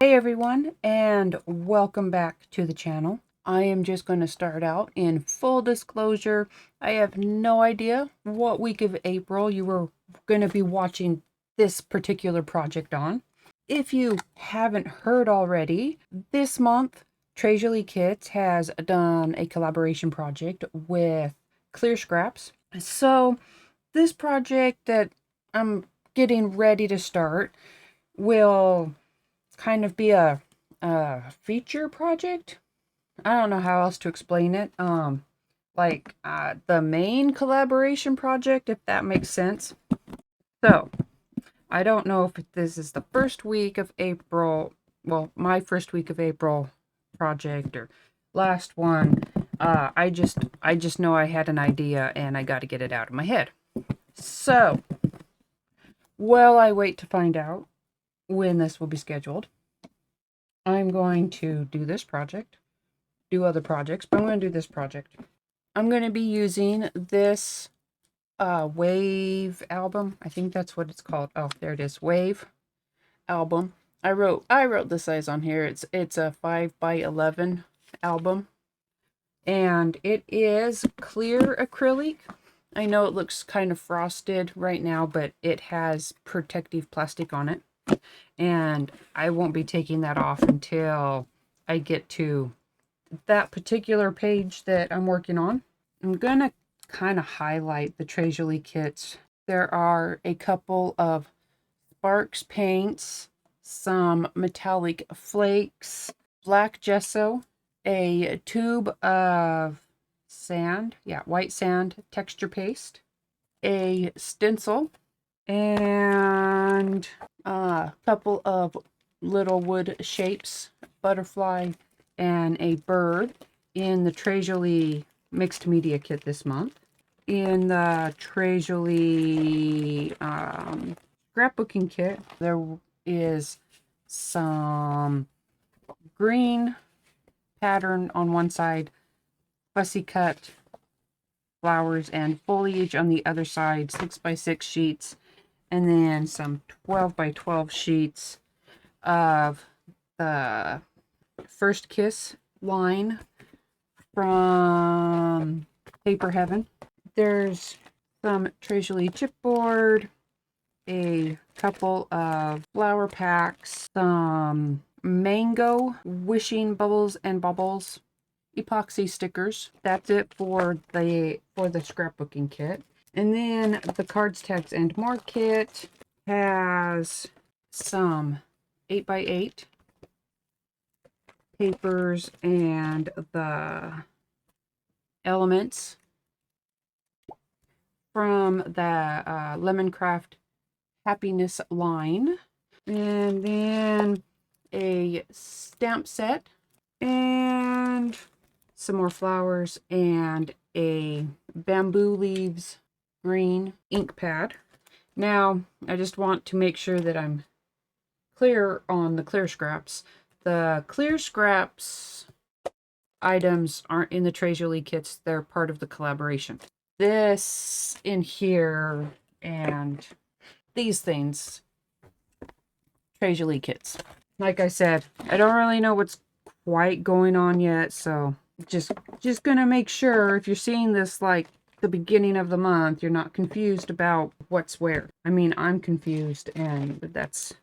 Hey everyone, and welcome back to the channel. I am just going to start out in full disclosure. I have no idea what week of April you were going to be watching this particular project on. If you haven't heard already, this month Tres Jolie Kit has done a collaboration project with Clear Scraps. So this project that I'm getting ready to start will kind of be a feature project. I don't know how else to explain it. The main collaboration project, if that makes sense. So, I don't know if this is the first week of April, well, my first week of April project or last one. I just know I had an idea and I got to get it out of my head. So, while I wait to find out when this will be scheduled, I'm going to do this project, do other projects, but I'm going to do this project. I'm going to be using this Wave album. I think that's what it's called. Oh, there it is. Wave album. I wrote the size on here. It's a 5x11 album. And it is clear acrylic. I know it looks kind of frosted right now, but it has protective plastic on it. And I won't be taking that off until I get to that particular page that I'm working on. I'm going to kind of highlight the Tres Jolie kits. There are a couple of Sparks paints, some metallic flakes, black gesso, a tube of sand, white sand texture paste, a stencil, and a couple of little wood shapes, butterfly, and a bird in the Tres Jolie mixed media kit this month. In the Tres Jolie scrapbooking kit, there is some green pattern on one side, fussy cut flowers and foliage on the other side, 6x6 sheets, and then some 12x12 sheets of the First Kiss line from Paper Heaven. There's some Tres Jolie chipboard, a couple of flower packs, some mango wishing bubbles and bubbles, epoxy stickers. That's it for the scrapbooking kit. And then the cards, tags, and more kit has some 8x8 papers and the elements from the Lemoncraft Happiness line. And then a stamp set and some more flowers and a bamboo leaves green ink pad. Now, I just want to make sure that I'm clear on the clear scraps. The clear scraps items aren't in the Tres Jolie kits. They're part of the collaboration. This in here and these things, Tres Jolie kits. Like I said, I don't really know what's quite going on yet, so just gonna make sure if you're seeing this like the beginning of the month, you're not confused about what's where. I mean, I'm confused, and that's,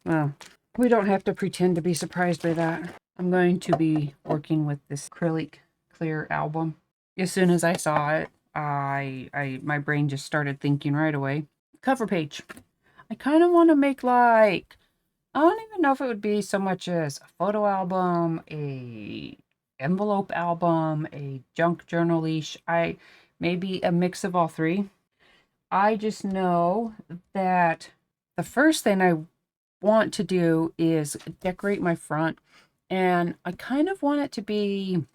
well, we don't have to pretend to be surprised by that. I'm going to be working with this acrylic clear album. As soon as I saw it, my brain just started thinking right away. Cover page. I kind of want to make like, I don't even know if it would be so much as a photo album, a envelope album, a junk journal leash. Maybe a mix of all three. I just know that the first thing I want to do is decorate my front, and I kind of want it to be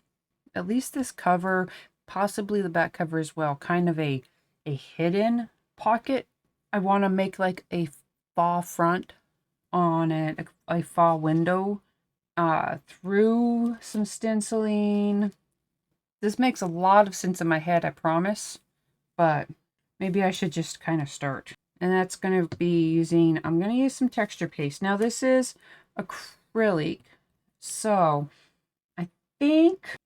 at least this cover, possibly the back cover as well, kind of a hidden pocket. I want to make like a fall front on it, a fall window through some stenciling. This makes a lot of sense in my head, I promise, but maybe I should just kind of start. And that's going to be using, I'm going to use some texture paste. Now this is acrylic acrylic. So I think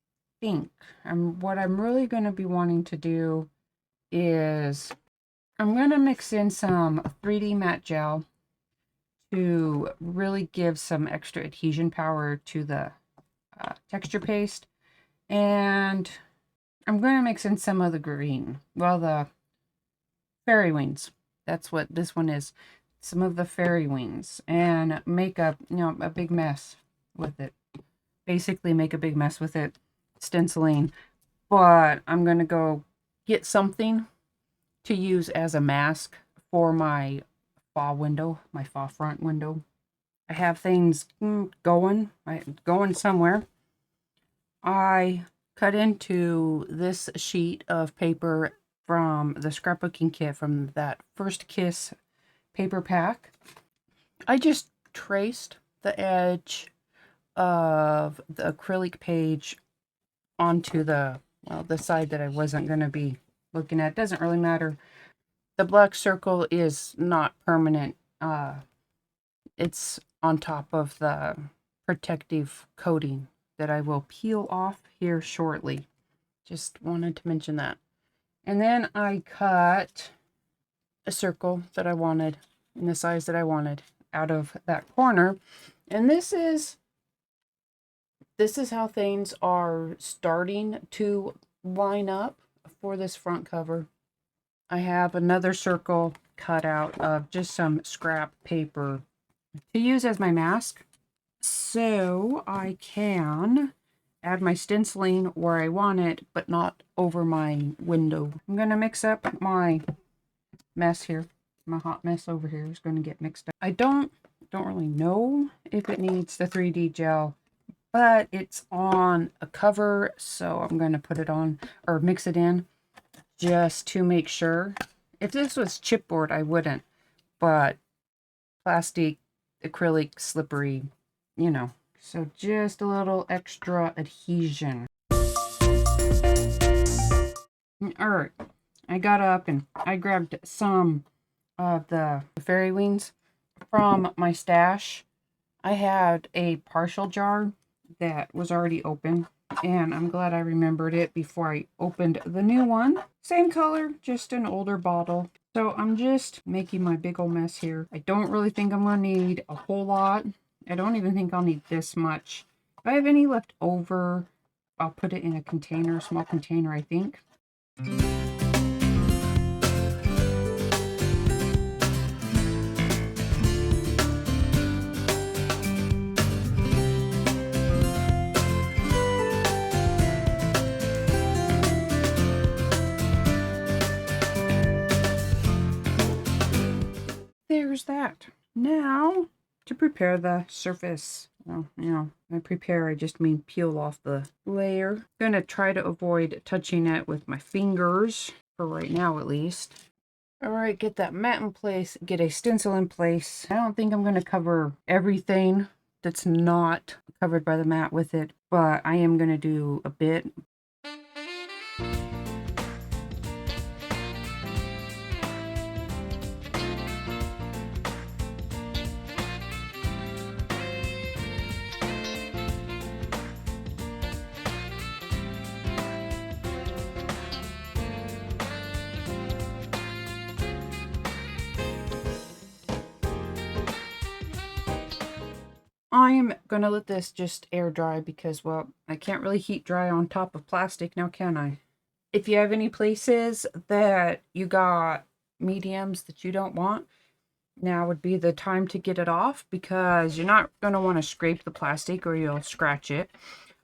what I'm really going to be wanting to do is I'm going to mix in some 3D matte gel to really give some extra adhesion power to the texture paste. And I'm going to mix in some of the green. Well, the fairy wings. That's what this one is. Some of the fairy wings. And make a big mess with it. Basically make a big mess with it. Stenciling. But I'm going to go get something to use as a mask for my fall window. My fall front window. I have things going somewhere. I cut into this sheet of paper from the scrapbooking kit from that First Kiss paper pack. I just traced the edge of the acrylic page onto the side that I wasn't going to be looking at. Doesn't really matter. The black circle is not permanent. It's on top of the protective coating that I will peel off here shortly. Just wanted to mention that. And then I cut a circle that I wanted in the size that I wanted out of that corner. And this is how things are starting to line up for this front cover. I have another circle cut out of just some scrap paper to use as my mask, so I can add my stenciling where I want it, but not over my window. I'm going to mix up my mess here. My hot mess over here is going to get mixed up. I don't really know if it needs the 3D gel, but it's on a cover, so I'm going to put it on, or mix it in, just to make sure. If this was chipboard, I wouldn't, but plastic, acrylic, slippery, you know. So just a little extra adhesion. Alright, I got up and I grabbed some of the fairy wings from my stash. I had a partial jar that was already open, and I'm glad I remembered it before I opened the new one. Same color, just an older bottle. So I'm just making my big old mess here. I don't really think I'm going to need a whole lot. I don't even think I'll need this much. If I have any left over, I'll put it in a container, a small container, I think. There's that. Now, to prepare the surface. Well, by prepare, I just mean peel off the layer. I'm going to try to avoid touching it with my fingers, for right now at least. Alright, get that mat in place, get a stencil in place. I don't think I'm going to cover everything that's not covered by the mat with it, but I am going to do a bit. I am going to let this just air dry because, well, I can't really heat dry on top of plastic now, can I? If you have any places that you got mediums that you don't want, now would be the time to get it off, because you're not going to want to scrape the plastic or you'll scratch it.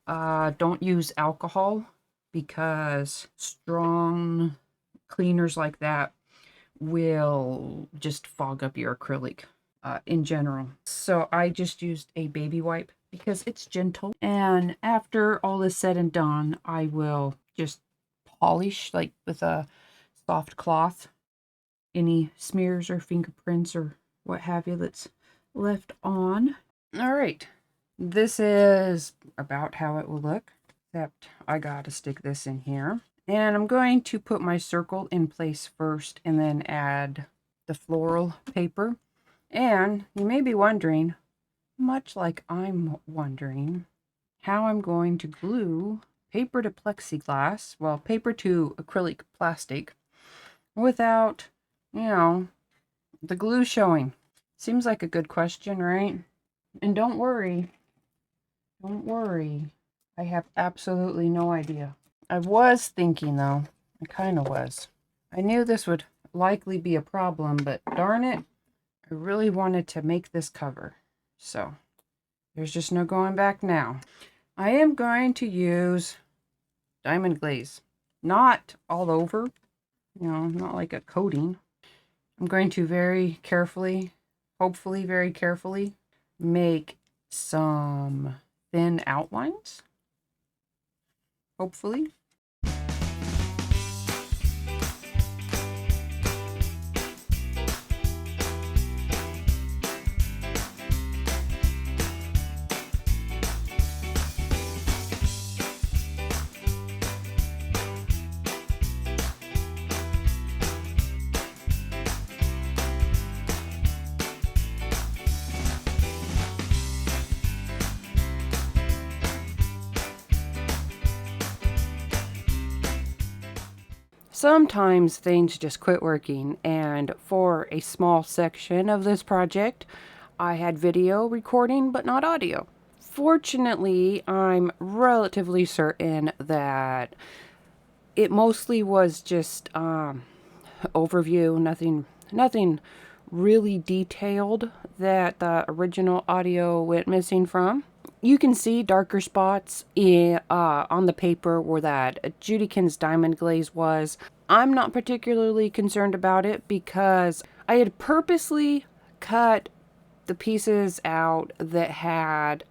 Don't use alcohol, because strong cleaners like that will just fog up your acrylic. In general. So I just used a baby wipe because it's gentle. And after all is said and done, I will just polish, like with a soft cloth, any smears or fingerprints or what have you that's left on. All right, this is about how it will look, except I gotta stick this in here. And I'm going to put my circle in place first and then add the floral paper. And you may be wondering, Much like I'm wondering how I'm going to glue paper to plexiglass, well, paper to acrylic plastic, without, you know, the glue showing. Seems like a good question, right? And don't worry, I have absolutely no idea. I was thinking, though, I kind of was. I knew this would likely be a problem, but darn it, I really wanted to make this cover. So there's just no going back now. I am going to use diamond glaze. Not all over, not like a coating. I'm going to very carefully, hopefully very carefully, make some thin outlines. Hopefully. Sometimes things just quit working, and for a small section of this project, I had video recording but not audio. Fortunately, I'm relatively certain that it mostly was just overview, nothing really detailed that the original audio went missing from. You can see darker spots on the paper where that Judikins diamond glaze was. I'm not particularly concerned about it because I had purposely cut the pieces out that had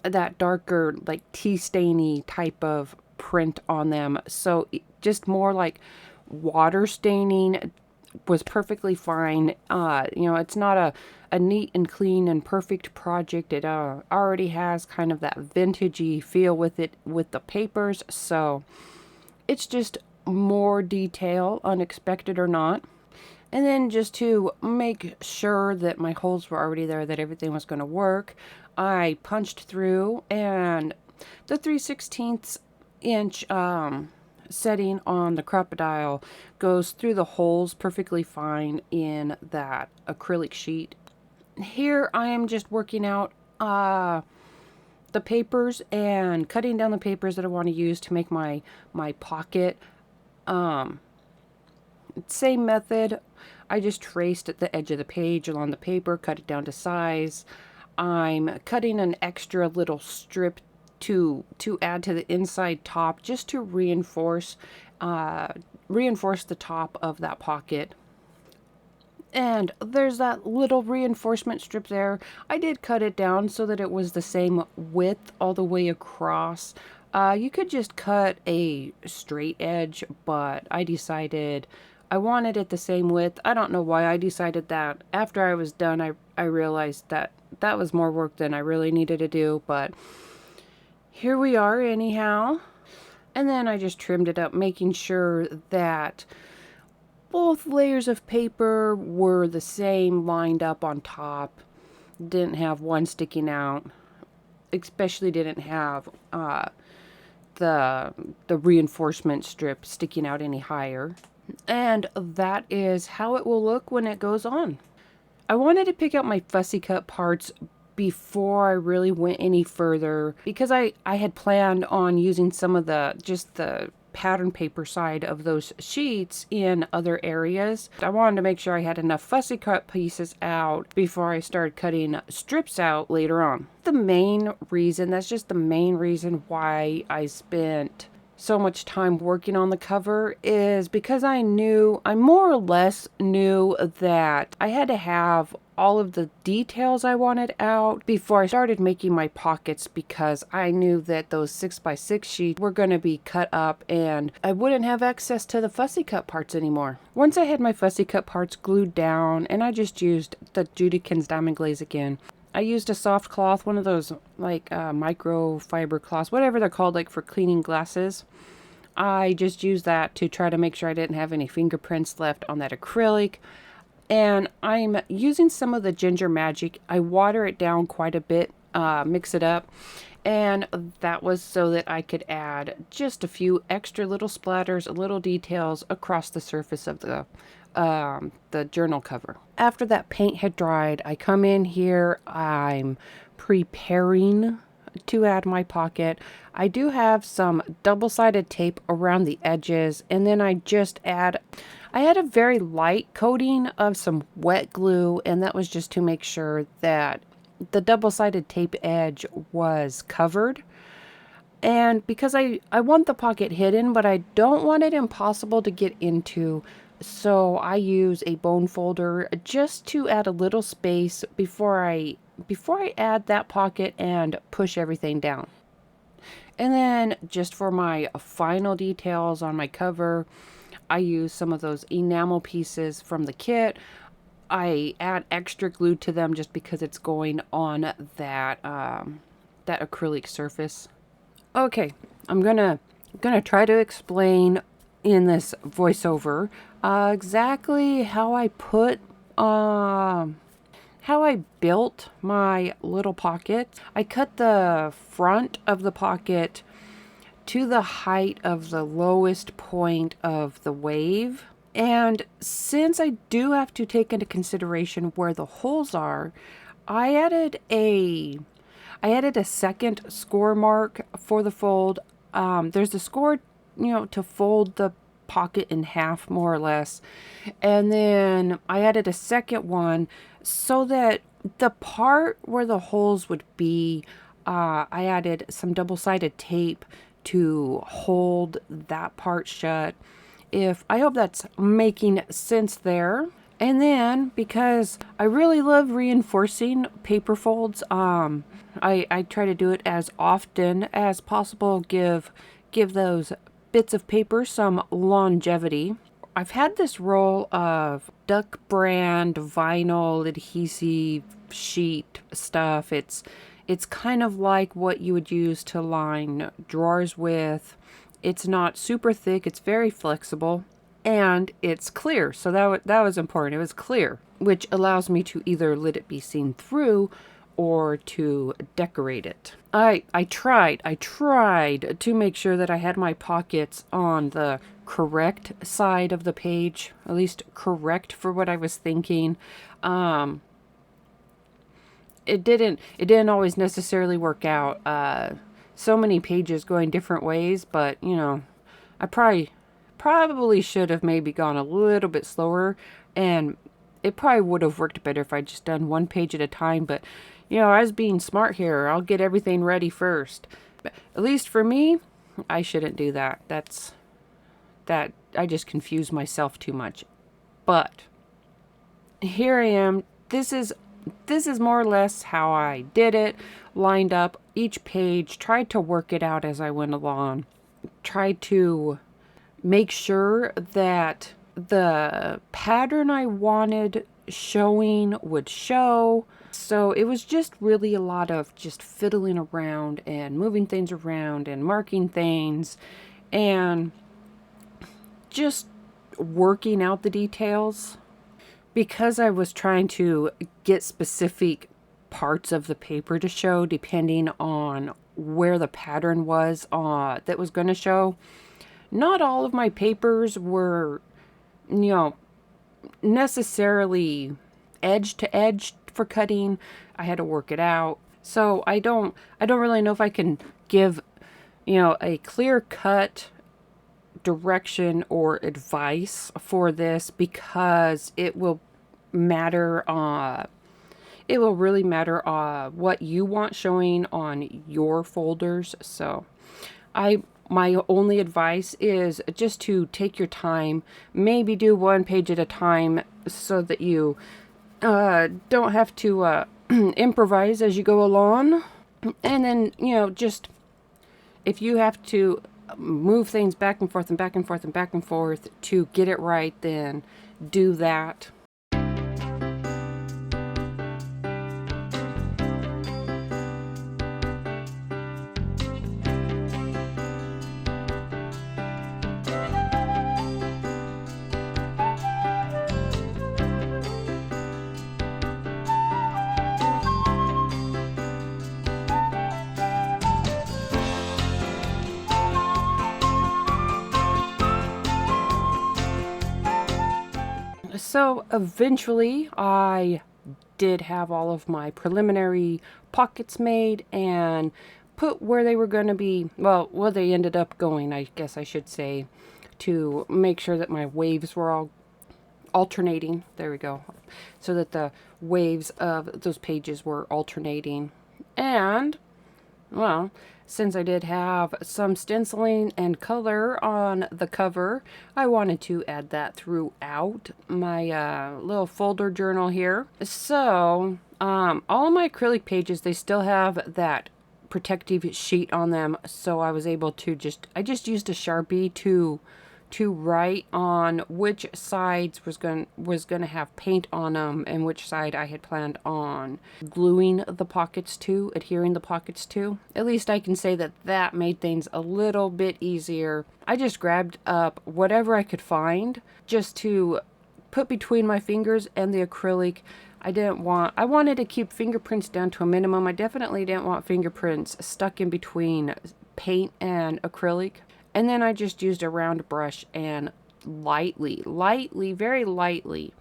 that darker, like tea stainy type of print on them. So just more like water staining was perfectly fine. It's not a neat and clean and perfect project. It already has kind of that vintagey feel with it, with the papers. So it's just more detail, unexpected or not. And then just to make sure that my holes were already there, that everything was going to work, I punched through, and the 3/16 inch setting on the crocodile goes through the holes perfectly fine in that acrylic sheet. Here I am just working out the papers and cutting down the papers that I want to use to make my pocket. Same method. I just traced at the edge of the page along the paper, cut it down to size. I'm cutting an extra little strip to add to the inside top, just to reinforce the top of that pocket. And there's that little reinforcement strip there. I did cut it down so that it was the same width all the way across. You could just cut a straight edge, but I decided I wanted it the same width. I don't know why I decided that. After I was done, I realized that that was more work than I really needed to do, but here we are anyhow. And then I just trimmed it up, making sure that both layers of paper were the same, lined up on top. Didn't have one sticking out. Especially didn't have the reinforcement strip sticking out any higher. And that is how it will look when it goes on. I wanted to pick out my fussy cut parts before I really went any further, because I had planned on using some of the pattern paper side of those sheets in other areas. I wanted to make sure I had enough fussy cut pieces out before I started cutting strips out later on. That's just the main reason why I spent so much time working on the cover, is because I more or less knew that I had to have all of the details I wanted out before I started making my pockets, because I knew that those 6x6 sheets were going to be cut up and I wouldn't have access to the fussy cut parts anymore. Once I had my fussy cut parts glued down, and I just used the Judikins diamond glaze again. I used a soft cloth, one of those like microfiber cloths, whatever they're called, like for cleaning glasses. I just used that to try to make sure I didn't have any fingerprints left on that acrylic. And I'm using some of the Ginger Magic. I water it down quite a bit, mix it up. And that was so that I could add just a few extra little splatters, little details across the surface of the journal cover. After that paint had dried, I come in here, I'm preparing to add my pocket. I do have some double-sided tape around the edges, and then I had a very light coating of some wet glue, and that was just to make sure that the double-sided tape edge was covered. And because I want the pocket hidden, but I don't want it impossible to get into, so I use a bone folder just to add a little space before I add that pocket and push everything down. And then just for my final details on my cover, I use some of those enamel pieces from the kit. I add extra glue to them just because it's going on that that acrylic surface. Okay, I'm gonna try to explain in this voiceover exactly how I built my little pocket. I cut the front of the pocket to the height of the lowest point of the wave. And since I do have to take into consideration where the holes are, I added a second score mark for the fold. There's a score, to fold the pocket in half more or less. And then I added a second one so that the part where the holes would be, I added some double-sided tape to hold that part shut. I hope that's making sense there. And then, because I really love reinforcing paper folds, I try to do it as often as possible, give those bits of paper some longevity. I've had this roll of Duck brand vinyl adhesive sheet stuff. It's kind of like what you would use to line drawers with. It's not super thick, it's very flexible, and it's clear. So that was important. It was clear, which allows me to either let it be seen through or to decorate it. I tried to make sure that I had my pockets on the correct side of the page, at least correct for what I was thinking. It didn't always necessarily work out. So many pages going different ways, but I probably should have maybe gone a little bit slower, and it probably would have worked better if I just done one page at a time. But I was being smart here. I'll get everything ready first. But at least for me, I shouldn't do that. I just confuse myself too much. But here I am. This is more or less how I did it. Lined up each page, tried to work it out as I went along, tried to make sure that the pattern I wanted showing would show. So it was just really a lot of just fiddling around and moving things around and marking things and just working out the details. Because I was trying to get specific parts of the paper to show depending on where the pattern was that was going to show, not all of my papers were necessarily edge to edge for cutting. I had to work it out. So I don't really know if I can give a clear cut direction or advice for this, because it will matter really matter what you want showing on your folders. So my only advice is just to take your time, maybe do one page at a time so that you don't have to improvise as you go along. And then just if you have to move things back and forth and back and forth and back and forth to get it right, then do that. So eventually I did have all of my preliminary pockets made and put where they were going to be, well, where they ended up going, I guess I should say, to make sure that my waves were all alternating. There we go. So that the waves of those pages were alternating. And, well, since I did have some stenciling and color on the cover, I wanted to add that throughout my little folder journal here. So, all of my acrylic pages, they still have that protective sheet on them. So I was able to I just used a Sharpie to write on which sides was going to have paint on them and which side I had planned on gluing the pockets to, adhering the pockets to. At least I can say that that made things a little bit easier. I just grabbed up whatever I could find just to put between my fingers and the acrylic. I wanted to keep fingerprints down to a minimum. I definitely didn't want fingerprints stuck in between paint and acrylic. And then I just used a round brush and lightly, very lightly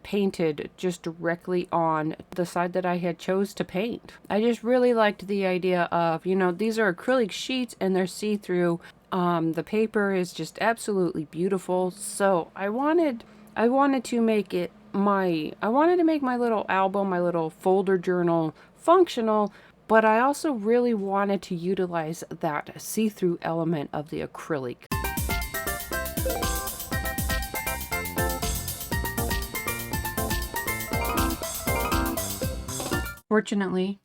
painted just directly on the side that I had chose to paint. I just really liked the idea of, you know, these are acrylic sheets and they're see-through. The paper is just absolutely beautiful. So I wanted to make my little album, my little folder journal functional. But I also really wanted to utilize that see-through element of the acrylic. Fortunately,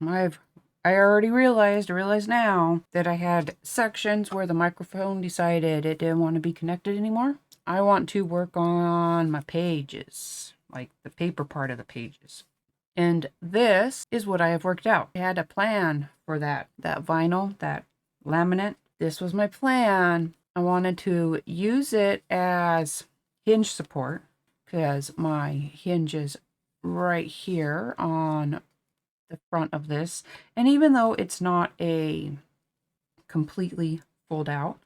I already realized now that I had sections where the microphone decided it didn't want to be connected anymore. I want to work on my pages, like the paper part of the pages. And this is what I have worked out. I had a plan for that vinyl, that laminate. This was my plan. I wanted to use it as hinge support because my hinge is right here on the front of this. And even though it's not a completely fold out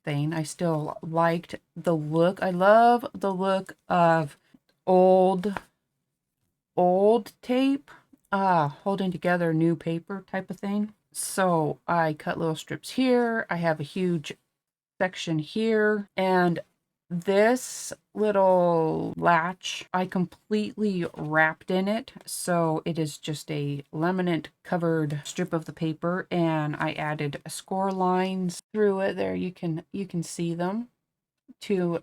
thing, I still liked the look. I love the look of old tape holding together new paper type of thing. So I cut little strips here. I have a huge section here, and this little latch I completely wrapped in it, so it is just a laminate covered strip of the paper, and I added score lines through it. There you can see them to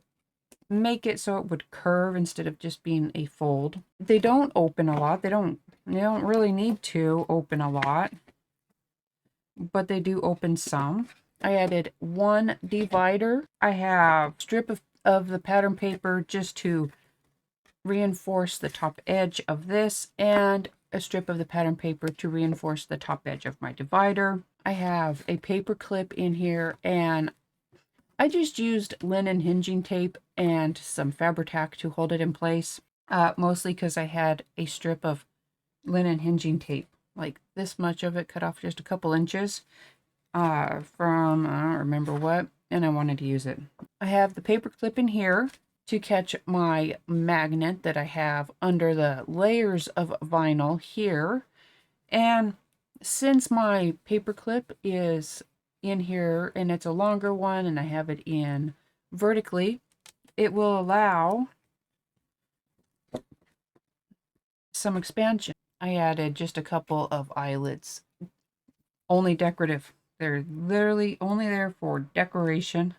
make it so it would curve instead of just being a fold. They don't open a lot. They don't really need to open a lot, but they do open some. I added one divider. I have a strip of the pattern paper just to reinforce the top edge of this, and a strip of the pattern paper to reinforce the top edge of my divider. I have a paper clip in here, and I just used linen hinging tape and some Fabri-Tac to hold it in place, mostly because I had a strip of linen hinging tape, like this much of it, cut off just a couple inches from, I don't remember what, and I wanted to use it. I have the paper clip in here to catch my magnet that I have under the layers of vinyl here. And since my paper clip is in here and it's a longer one and I have it in vertically, it will allow some expansion. I added just a couple of eyelets, only decorative. They're literally only there for decoration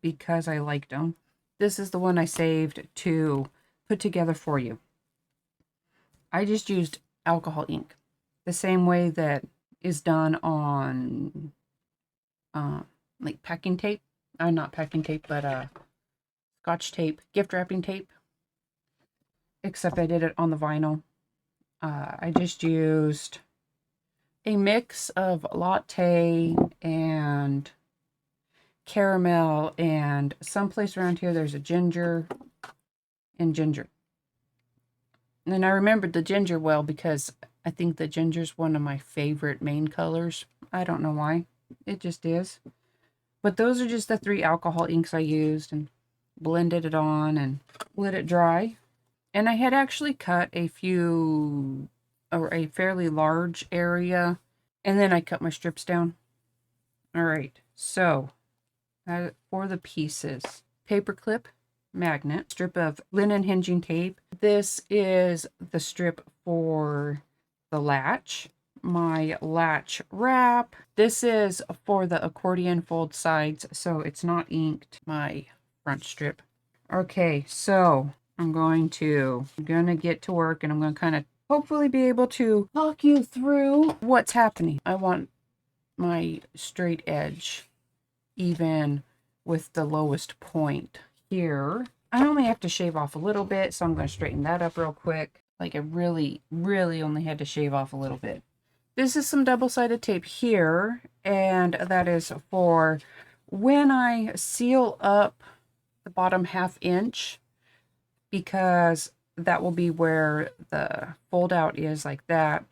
because I liked them. This is the one I saved to put together for you. I just used alcohol ink, the same way that is done on like packing tape. Not packing tape, but Scotch tape, gift wrapping tape. Except I did it on the vinyl. I just used a mix of latte and caramel, and someplace around here there's a ginger and ginger. And I remembered the ginger well because I think the ginger's one of my favorite main colors. I don't know why. It just is. But those are just the 3 alcohol inks I used. And blended it on and let it dry. And I had actually cut a fairly large area, and then I cut my strips down. All right, so for the pieces, paper clip, magnet, strip of linen hinging tape. This is the strip for the latch, my latch wrap. This is for the accordion fold sides, so it's not inked, my front strip. Okay, so I'm gonna get to work, and I'm gonna kind of hopefully be able to talk you through what's happening. I want my straight edge even with the lowest point here. I only have to shave off a little bit, so I'm going to straighten that up real quick. Like, I really, really only had to shave off a little bit. This is some double-sided tape here, and that is for when I seal up the bottom ½ inch, because that will be where the fold out is like that.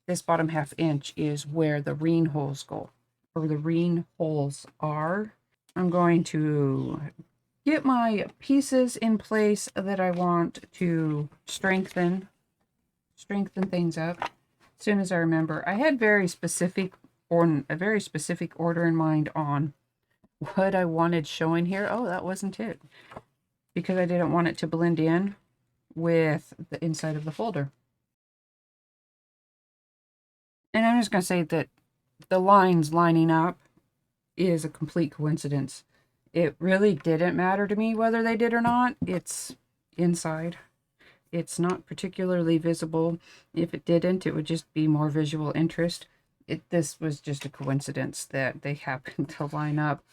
This bottom ½ inch is where the ream holes go, or the ream holes are. I'm going to get my pieces in place that I want to strengthen things up. As soon as I remember, I had a very specific order in mind on what I wanted showing here. Oh, that wasn't it, because I didn't want it to blend in with the inside of the folder. And I'm just going to say that the lines lining up is a complete coincidence. It really didn't matter to me whether they did or not. It's inside. It's not particularly visible. If it didn't, it would just be more visual interest. This was just a coincidence that they happened to line up.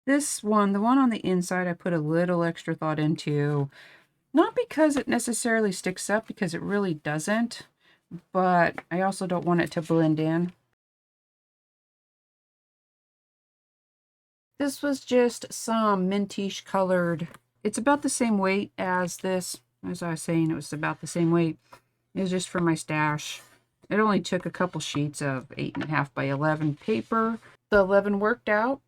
This one, the one on the inside, I put a little extra thought into. Not because it necessarily sticks up, because it really doesn't, but I also don't want it to blend in. This was just some mintish colored. It's about the same weight as this. As I was saying, it was about the same weight. It was just for my stash. It only took a couple sheets of 8.5 by 11 paper. The 11 worked out.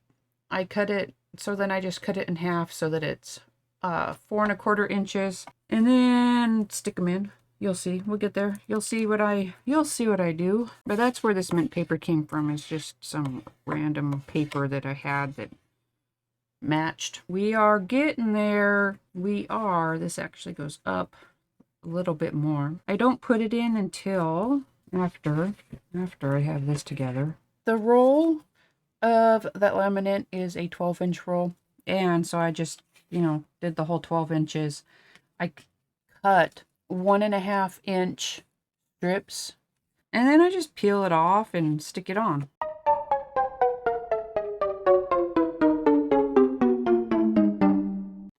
I cut it, so then I just cut it in half so that it's 4¼ inches. And then stick them in. You'll see. We'll get there. You'll see what I do. But that's where this mint paper came from. It's just some random paper that I had that matched. We are getting there. This actually goes up a little bit more. I don't put it in until after I have this together. The roll of that laminate is a 12-inch roll. And so I just, did the whole 12 inches. I cut 1.5 inch strips, and then I just peel it off and stick it on.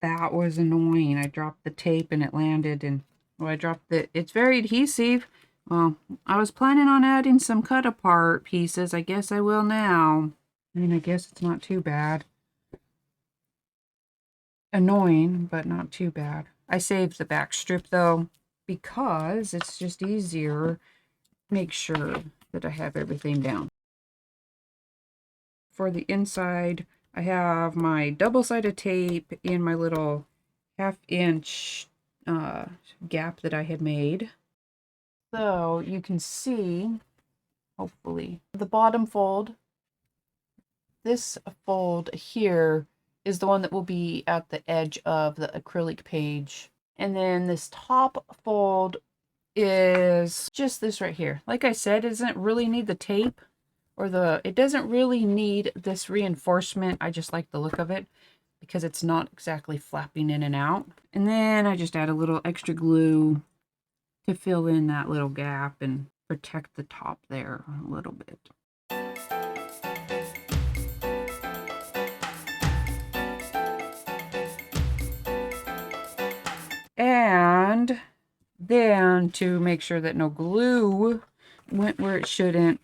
That was annoying. I dropped the tape and it landed, and it's very adhesive. Well, I was planning on adding some cut apart pieces. I guess I will now. I guess it's not too bad. Annoying, but not too bad. I saved the back strip though, because it's just easier. Make sure that I have everything down. For the inside, I have my double-sided tape in my little ½ inch gap that I had made. So you can see, hopefully, the bottom fold. This fold here is the one that will be at the edge of the acrylic page. And then this top fold is just this right here. Like I said, it doesn't really need the tape, it doesn't really need this reinforcement. I just like the look of it because it's not exactly flapping in and out. And then I just add a little extra glue to fill in that little gap and protect the top there a little bit. And then, to make sure that no glue went where it shouldn't,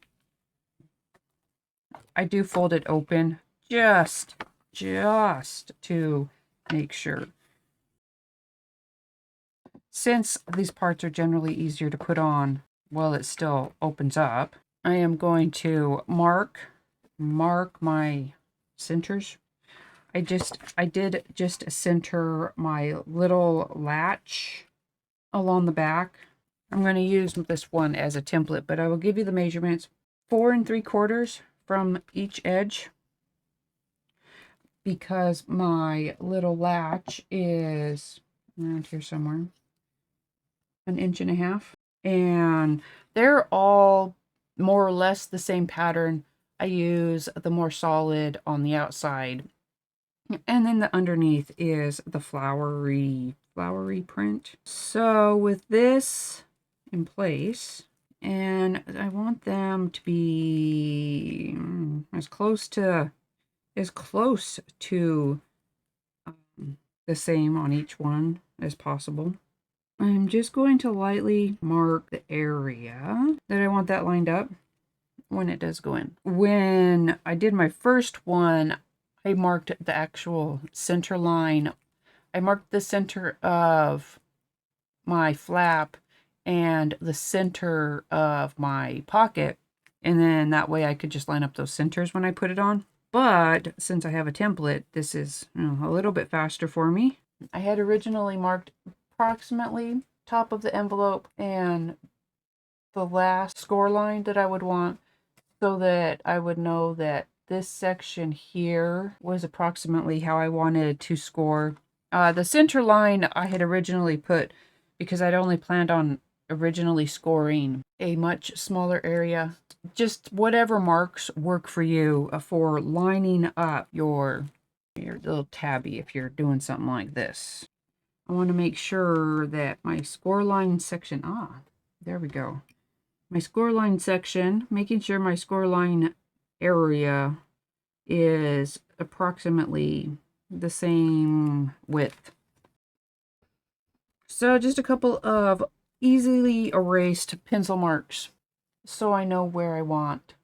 I do fold it open just to make sure. Since these parts are generally easier to put on while it still opens up, I am going to mark my centers. I did just center my little latch along the back. I'm going to use this one as a template, but I will give you the measurements. 4 3/4 from each edge, because my little latch is around here somewhere, 1.5 inches. And they're all more or less the same pattern. I use the more solid on the outside. And then the underneath is the flowery print. So with this in place, and I want them to be as close to the same on each one as possible. I'm just going to lightly mark the area that I want that lined up when it does go in. When I did my first one, I marked the actual center line. I marked the center of my flap and the center of my pocket, and then that way I could just line up those centers when I put it on. But since I have a template, this is a little bit faster for me. I had originally marked approximately top of the envelope and the last score line that I would want, so that I would know that this section here was approximately how I wanted to score. The center line I had originally put because I'd only planned on originally scoring a much smaller area. Just whatever marks work for you for lining up your little tabby if you're doing something like this. I want to make sure that my score line section, there we go. My score line section, making sure my score line area is approximately the same width. So just a couple of easily erased pencil marks so I know where I want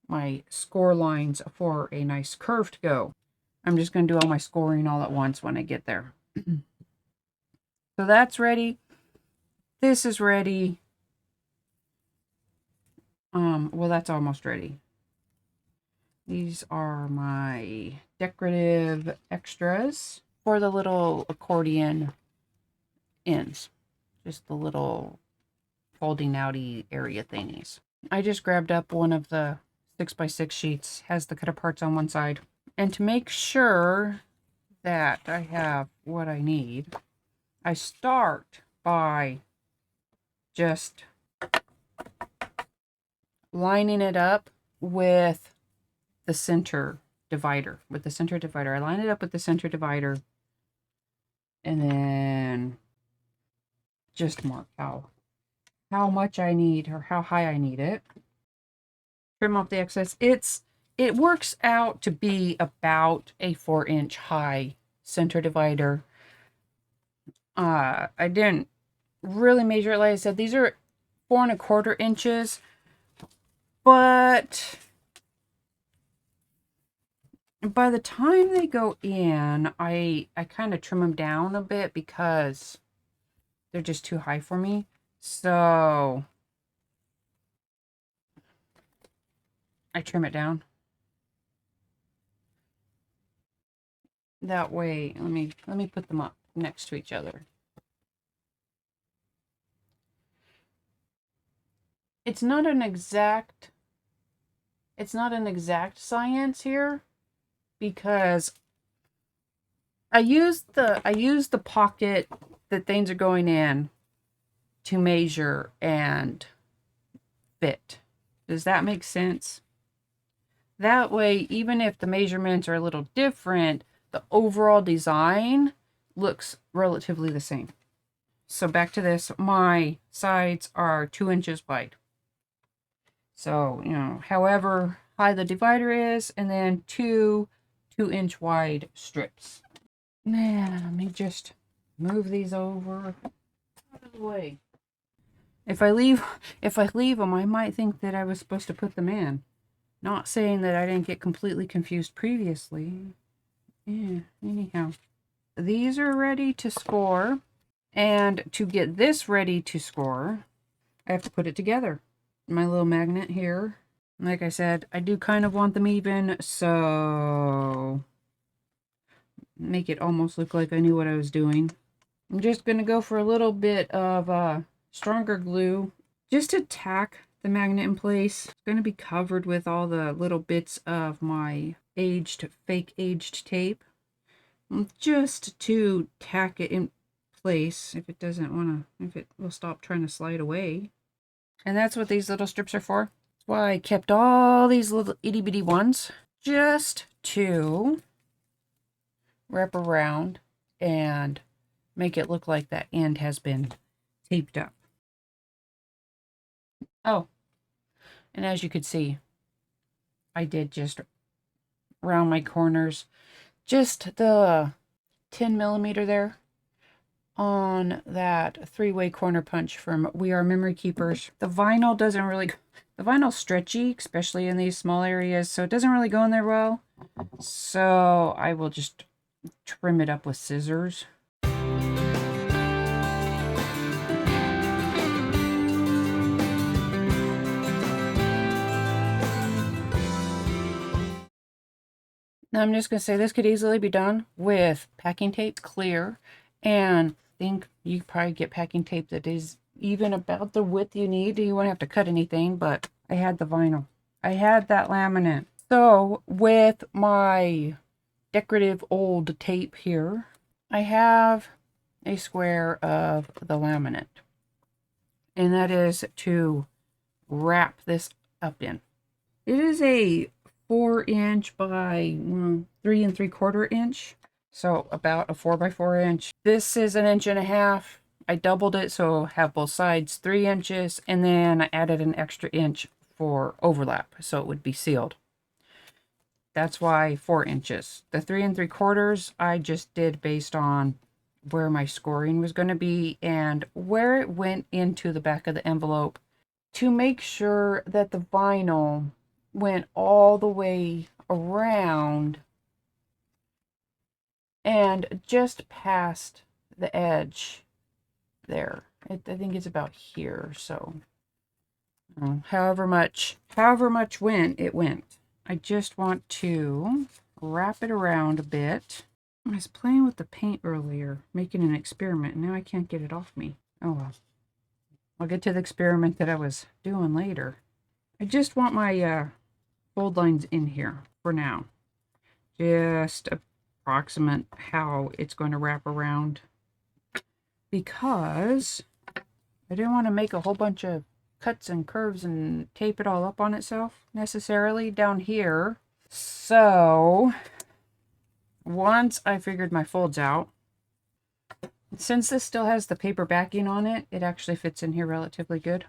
my score lines for a nice curve to go. I'm just going to do all my scoring all at once when I get there. So that's ready. This is ready. Well, that's almost ready. These are my decorative extras for the little accordion ends. Just the little folding outy area thingies. I just grabbed up one of the 6x6 sheets, has the cut parts on one side. And to make sure that I have what I need, I start by just lining it up with the center divider. I line it up with the center divider and then just mark how much I need or how high I need it. Trim off the excess. It works out to be about a 4-inch high center divider. I didn't really measure it. Like I said, these are 4 1/4 inches, but by the time they go in, I kind of trim them down a bit because they're just too high for me. So I trim it down. That way, let me put them up next to each other. It's not an exact science here, because I use the pocket that things are going in to measure and fit. Does that make sense? That way, even if the measurements are a little different, the overall design looks relatively the same. So back to this, my sides are 2 inches wide. So, however high the divider is, and then 2-inch wide strips. Now, let me just move these over out of the way. If I leave them, I might think that I was supposed to put them in. Not saying that I didn't get completely confused previously. Yeah, anyhow. These are ready to score. And to get this ready to score, I have to put it together. My little magnet here. Like I said, I do kind of want them even, so make it almost look like I knew what I was doing. I'm just going to go for a little bit of stronger glue just to tack the magnet in place. It's going to be covered with all the little bits of my fake aged tape, just to tack it in place if it doesn't want to, if it will stop trying to slide away. And that's what these little strips are for. That's why I kept all these little itty bitty ones, just to wrap around and make it look like that end has been taped up. Oh, and as you could see, I did just round my corners, just the 10mm there on that 3-way corner punch from We Are Memory Keepers. The vinyl doesn't really, the vinyl's stretchy, especially in these small areas, so it doesn't really go in there well. So I will just trim it up with scissors. Now I'm just going to say this could easily be done with packing tape clear, and I think you probably get packing tape that is even about the width you need. You won't have to cut anything, but I had the vinyl. I had that laminate. So with my decorative old tape here, I have a square of the laminate, and that is to wrap this up in. It is a 4" by 3 3/4 inch, so about a 4x4 inch. This is 1.5 inches. I doubled it, so have both sides 3 inches, and then I added an extra inch for overlap, so it would be sealed. That's why 4 inches. The 3 3/4 I just did based on where my scoring was going to be and where it went into the back of the envelope, to make sure that the vinyl went all the way around and just past the edge there. I think it's about here, so however much went, it went. I just want to wrap it around a bit. I was playing with the paint earlier, making an experiment, and now I can't get it off me. Oh well. I'll get to the experiment that I was doing later. I just want my fold lines in here for now. Just approximate how it's going to wrap around, because I didn't want to make a whole bunch of cuts and curves and tape it all up on itself necessarily down here. So once I figured my folds out, since this still has the paper backing on it, it actually fits in here relatively good.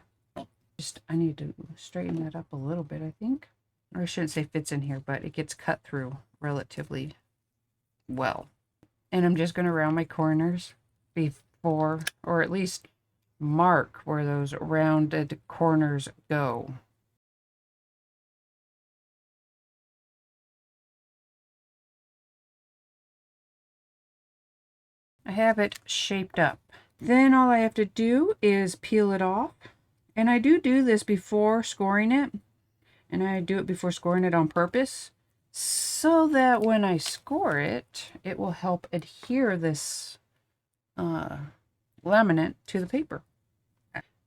I need to straighten that up a little bit, I think. Or I shouldn't say fits in here, but it gets cut through relatively well. And I'm just going to round my corners before, or at least mark where those rounded corners go. I have it shaped up. Then all I have to do is peel it off. And I do this before scoring it. And I do it before scoring it on purpose, so that when I score it, it will help adhere this laminate to the paper.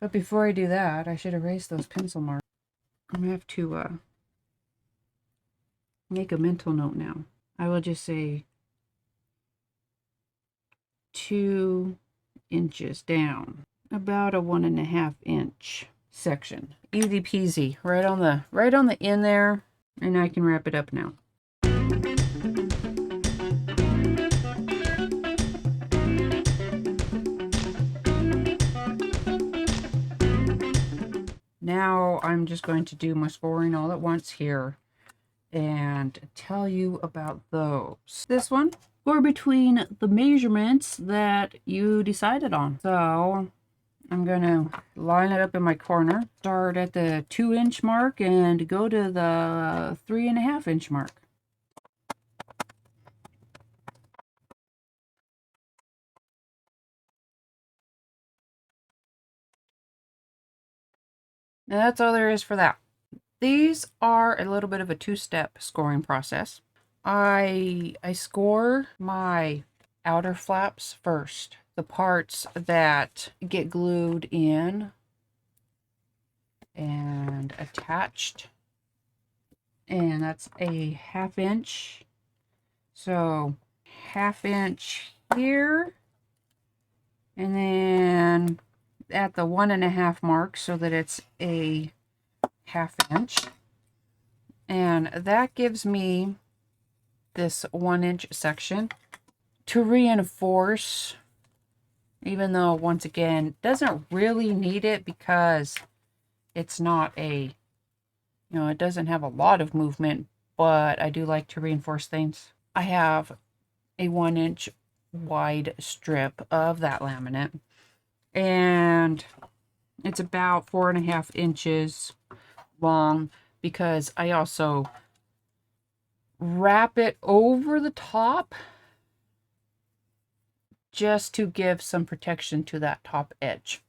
But before I do that, I should erase those pencil marks. I'm going to have to make a mental note now. I will just say 2 inches down, about a 1.5 inch section. Easy peasy, right on the end there, and I can wrap it up now. Now I'm just going to do my scoring all at once here and tell you about those. This one, score between the measurements that you decided on. So I'm going to line it up in my corner, start at the 2-inch mark and go to the 3.5-inch mark. Now that's all there is for that. These are a little bit of a 2-step scoring process. I score my outer flaps first, the parts that get glued in and attached, and that's a 1/2 inch. So 1/2 inch here, and then at the 1.5 mark so that it's a 1/2 inch, and that gives me this 1 inch section to reinforce, even though once again doesn't really need it because it's not a, it doesn't have a lot of movement, but I do like to reinforce things. I have a 1 inch wide strip of that laminate, and it's about 4.5 inches long because I also wrap it over the top just to give some protection to that top edge.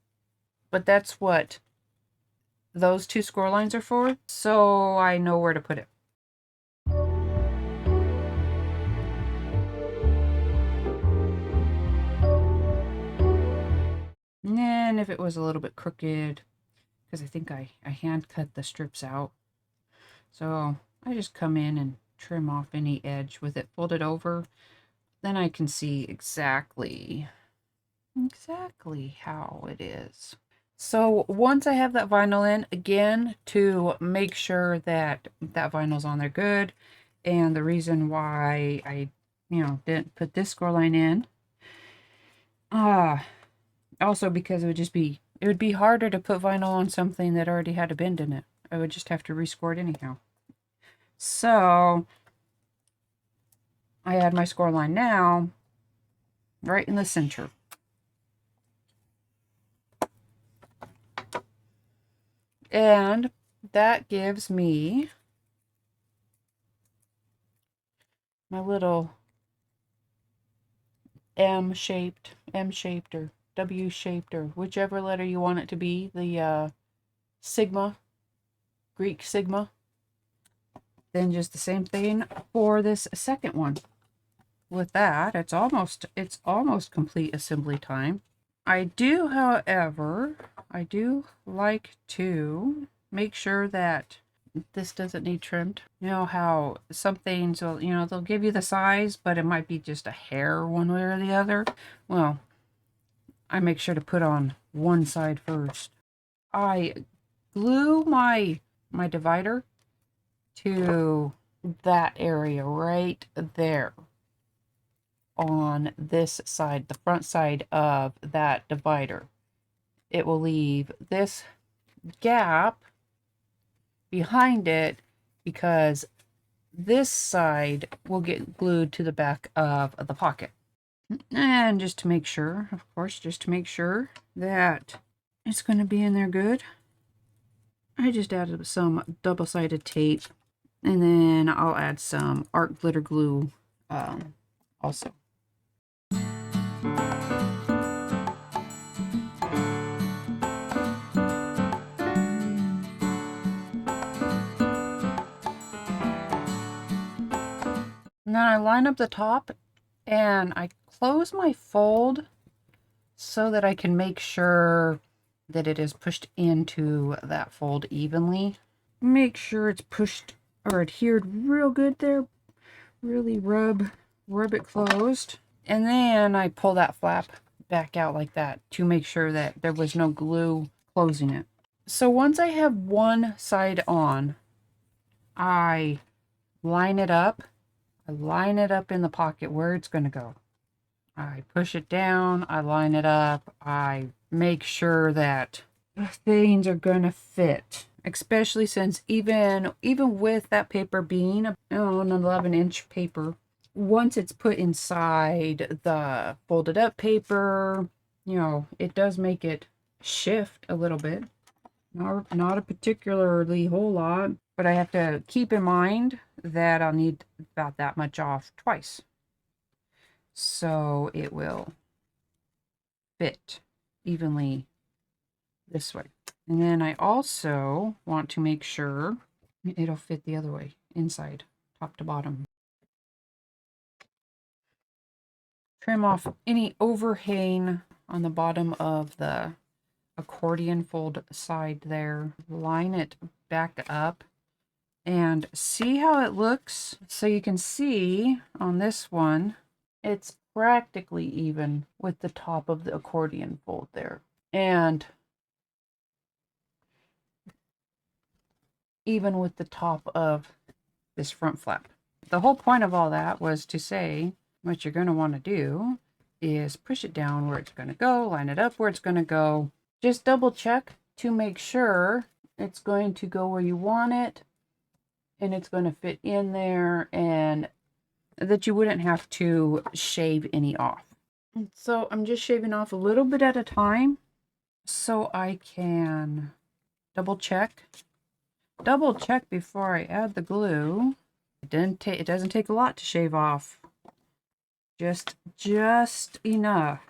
But that's what those 2 score lines are for, so I know where to put it. And then if it was a little bit crooked, because I think I hand cut the strips out, so I just come in and trim off any edge with it folded over. Then I can see exactly how it is. So once I have that vinyl in, again, to make sure that that vinyl's on there good, and the reason why I, didn't put this score line in, also because it would be harder to put vinyl on something that already had a bend in it. I would just have to rescore it anyhow. So I add my score line now right in the center. And that gives me my little M-shaped or W-shaped, or whichever letter you want it to be, the sigma, Greek sigma. Then just the same thing for this second one. With that, it's almost complete assembly time. I do, however, like to make sure that this doesn't need trimmed. You know how some things will, they'll give you the size, but it might be just a hair one way or the other. Well, I make sure to put on one side first. I glue my divider to that area right there on this side, the front side of that divider. It will leave this gap behind it because this side will get glued to the back of the pocket. And just to make sure, of course, that it's going to be in there good, I just added some double-sided tape, and then I'll add some art glitter glue also. And then I line up the top and I close my fold so that I can make sure that it is pushed into that fold evenly. Make sure it's pushed or adhered real good there. Really rub it closed. And then I pull that flap back out like that to make sure that there was no glue closing it. So once I have one side on, I line it up. I line it up in the pocket where it's going to go. I push it down, I line it up, I make sure that things are going to fit. Especially since even with that paper being an 11-inch paper, once it's put inside the folded up paper, it does make it shift a little bit. Not a particularly whole lot, but I have to keep in mind that I'll need about that much off twice. So it will fit evenly this way. And then I also want to make sure it'll fit the other way, inside, top to bottom. trim off any overhang on the bottom of the accordion fold side there. Line it back up and see how it looks. So you can see on this one, it's practically even with the top of the accordion fold there. And even with the top of this front flap. The whole point of all that was to say what you're going to want to do is push it down where it's going to go, line it up where it's going to go. Just double check to make sure it's going to go where you want it and it's going to fit in there, and that you wouldn't have to shave any off. So I'm just shaving off a little bit at a time so I can double check before I add the glue. It doesn't take a lot to shave off. Just enough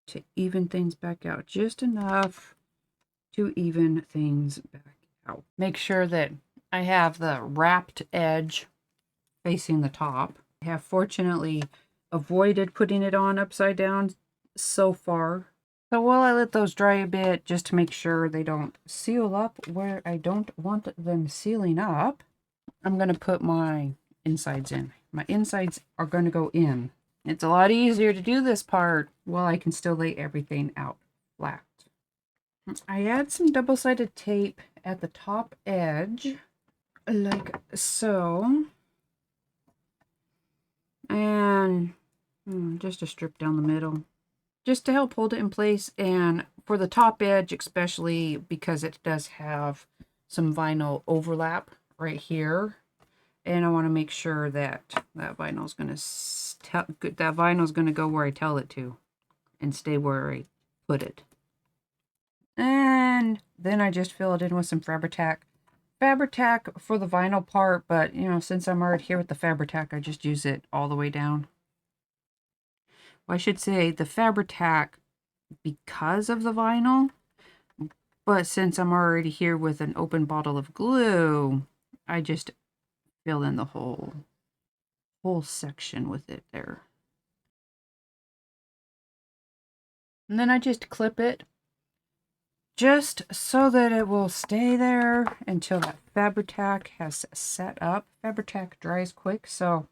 to even things back out. Just enough to even things back out. Make sure that I have the wrapped edge facing the top. I have fortunately avoided putting it on upside down so far. So while I let those dry a bit, just to make sure they don't seal up where I don't want them sealing up, I'm going to put my insides in. My insides are going to go in. It's a lot easier to do this part while I can still lay everything out flat. I add some double-sided tape at the top edge, like so. And just a strip down the middle, just to help hold it in place. And for the top edge, especially because it does have some vinyl overlap right here. And I want to make sure that that vinyl is going to go where I tell it to and stay where I put it. And then I just fill it in with some Fabri-Tac. Fabri-Tac for the vinyl part, but you know, since I'm already here with the Fabri-Tac, I just use it all the way down. Well, I should say the Fabri-Tac because of the vinyl, but since I'm already here with an open bottle of glue, I just fill in the whole section with it there. And then I just clip it just so that it will stay there until that Fabri-Tac has set up. Fabri-Tac dries quick, so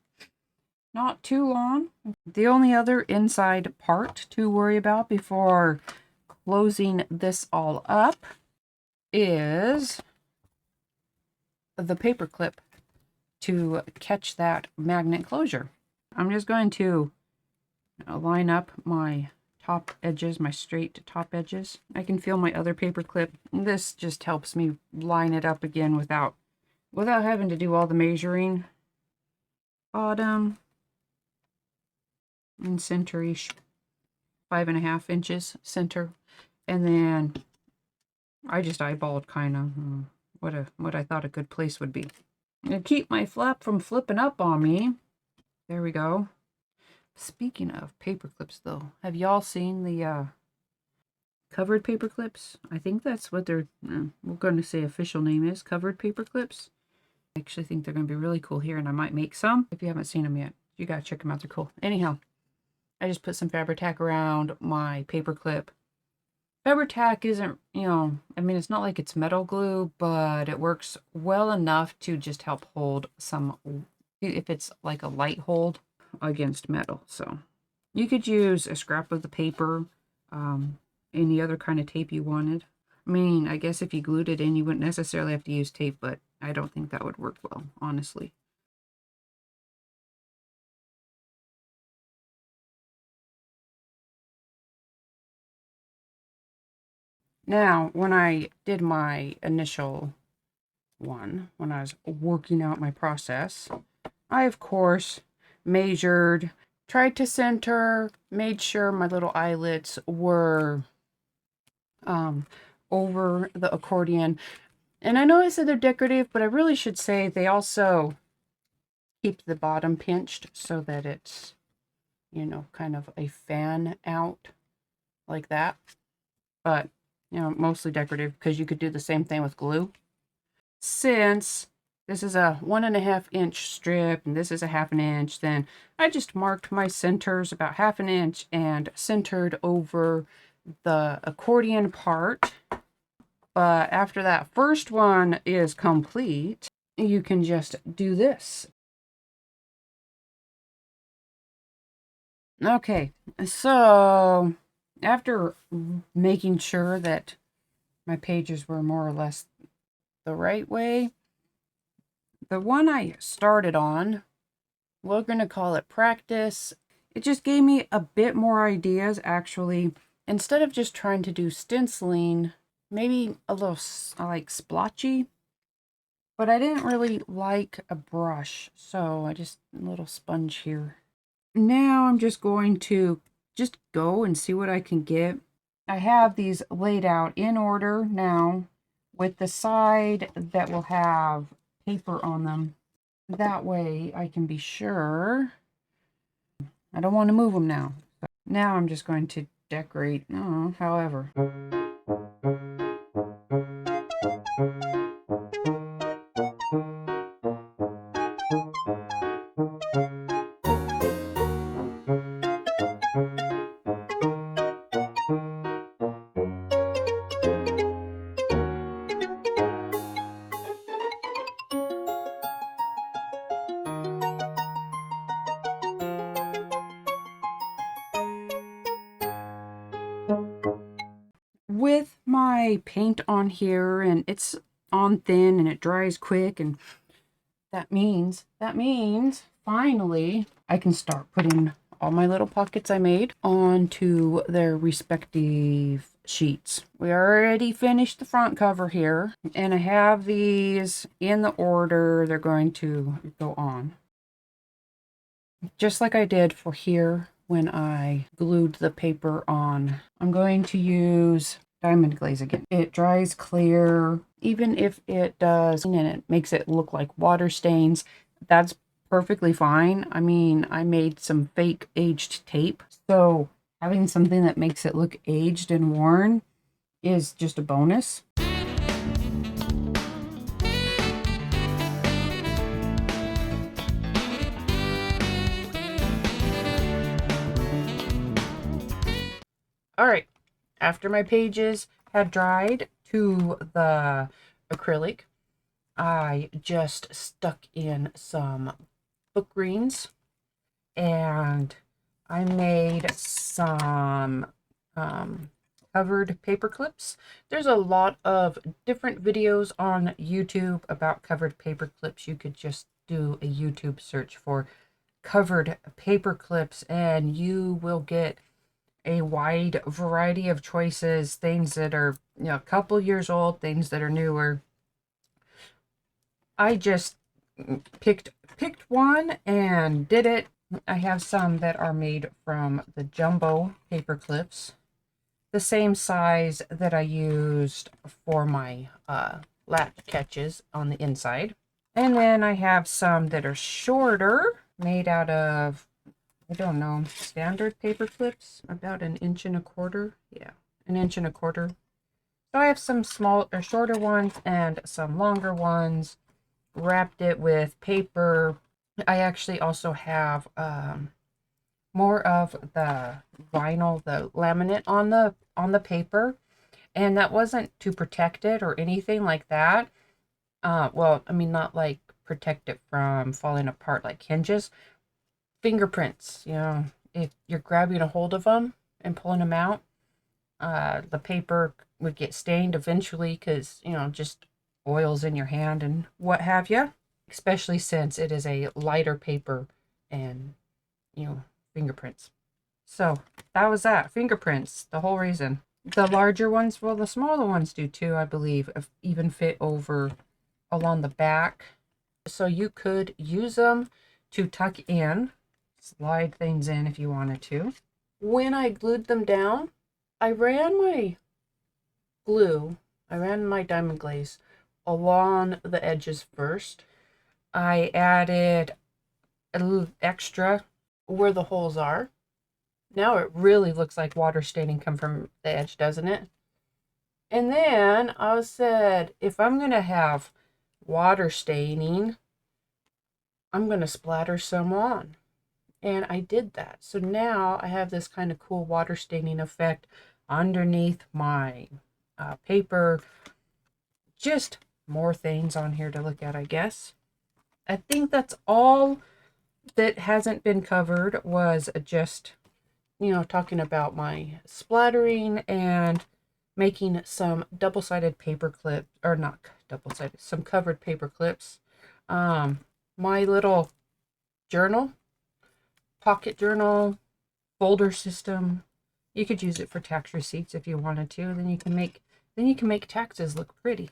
not too long. The only other inside part to worry about before closing this all up is the paper clip to catch that magnet closure. I'm just going to line up my top edges, my straight top edges. I can feel my other paper clip. This just helps me line it up again without having to do all the measuring. Bottom and center-ish, 5.5 inches center, and then I just eyeballed kind of what I thought a good place would be. To keep my flap from flipping up on me. There we go. Speaking of paper clips, though, have y'all seen the covered paper clips? I think that's what we're going to say official name is, covered paper clips. I actually think they're going to be really cool here, and I might make some. If you haven't seen them yet, you got to check them out. They're cool. Anyhow, I just put some Fabri-Tac around my paper clip. Fabri-Tac isn't, you know, I mean, it's not like it's metal glue, but it works well enough to just help hold some, if it's like a light hold against metal. So you could use a scrap of the paper, any other kind of tape you wanted. I mean, I guess if you glued it in, you wouldn't necessarily have to use tape, but I don't think that would work well, honestly. Now, when I did my initial one, when I was working out my process, I, of course, measured, tried to center, made sure my little eyelets were over the accordion. And I know I said they're decorative, but I really should say they also keep the bottom pinched so that it's, you know, kind of a fan out like that. But, you know, mostly decorative because you could do the same thing with glue. Since this is a 1.5 inch strip and this is a 1/2 inch, then I just marked my centers about 1/2 inch and centered over the accordion part. But after that first one is complete, you can just do this. Okay, so after making sure that my pages were more or less the right way, the one I started on, we're going to call it practice. It just gave me a bit more ideas, actually. Instead of just trying to do stenciling, maybe a little like splotchy, but I didn't really like a brush, so I just a little sponge here. Now I'm just going to just go and see what I can get. I have these laid out in order now with the side that will have paper on them. That way I can be sure. I don't want to move them now. So now I'm just going to decorate, however. With my paint on here, and it's on thin and it dries quick, and that means finally I can start putting all my little pockets I made onto their respective sheets. We already finished the front cover here, and I have these in the order they're going to go on. Just like I did for here when I glued the paper on. I'm going to use diamond glaze again. It dries clear, even if it does, and it makes it look like water stains. That's perfectly fine. I mean, I made some fake aged tape, so having something that makes it look aged and worn is just a bonus. All right, after my pages had dried to the acrylic, I just stuck in some book greens and I made some covered paper clips. There's a lot of different videos on YouTube about covered paper clips. You could just do a YouTube search for covered paper clips and you will get a wide variety of choices, things that are, a couple years old, things that are newer. I just picked one and did it. I have some that are made from the jumbo paper clips, the same size that I used for my latch catches on the inside. And then I have some that are shorter, made out of, I don't know, standard paper clips, about 1.25 inches. Yeah, 1.25 inches. So I have some small or shorter ones and some longer ones. Wrapped it with paper. I actually also have more of the vinyl, the laminate on the paper, and that wasn't to protect it or anything like that. Well, I mean, not like protect it from falling apart like hinges. Fingerprints, if you're grabbing a hold of them and pulling them out, the paper would get stained eventually because, just oils in your hand and what have you, especially since it is a lighter paper and, fingerprints. So that was that. Fingerprints, the whole reason. The larger ones, well, the smaller ones do too, I believe, even fit over along the back. So you could use them to tuck in, slide things in if you wanted to. When I glued them down, I ran my diamond glaze along the edges first. I added a little extra where the holes are. Now it really looks like water staining come from the edge, doesn't it? And then I said, if I'm going to have water staining, I'm going to splatter some on. And I did that. So now I have this kind of cool water staining effect underneath my paper. Just more things on here to look at, I guess. I think that's all that hasn't been covered, was just, talking about my splattering and making some double-sided paper clips, or not double-sided, some covered paper clips. My little journal, pocket journal, folder system, you could use it for tax receipts if you wanted to. Then you can make taxes look pretty.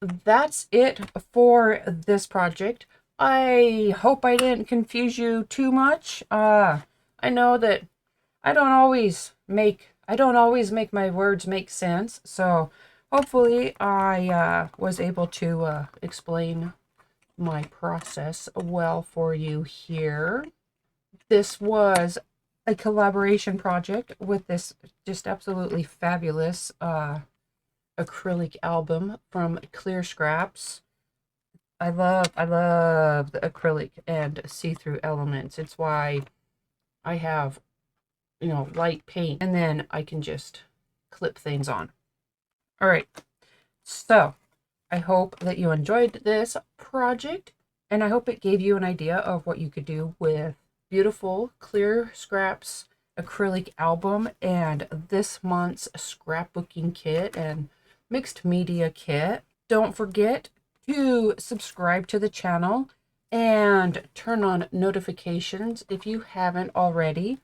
That's it for this project. I hope I didn't confuse you too much. I know that I don't always make my words make sense, so hopefully I was able to explain my process well for you here. This was a collaboration project with this just absolutely fabulous acrylic album from Clear Scraps. I love the acrylic and see-through elements. It's why I have, light paint, and then I can just clip things on. All right, so I hope that you enjoyed this project, and I hope it gave you an idea of what you could do with beautiful Clear Scraps acrylic album and this month's scrapbooking kit and mixed media kit. Don't forget to subscribe to the channel and turn on notifications if you haven't already.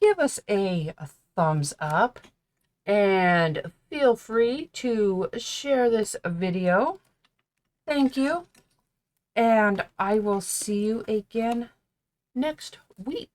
Give us a thumbs up and feel free to share this video. Thank you, and I will see you again next week.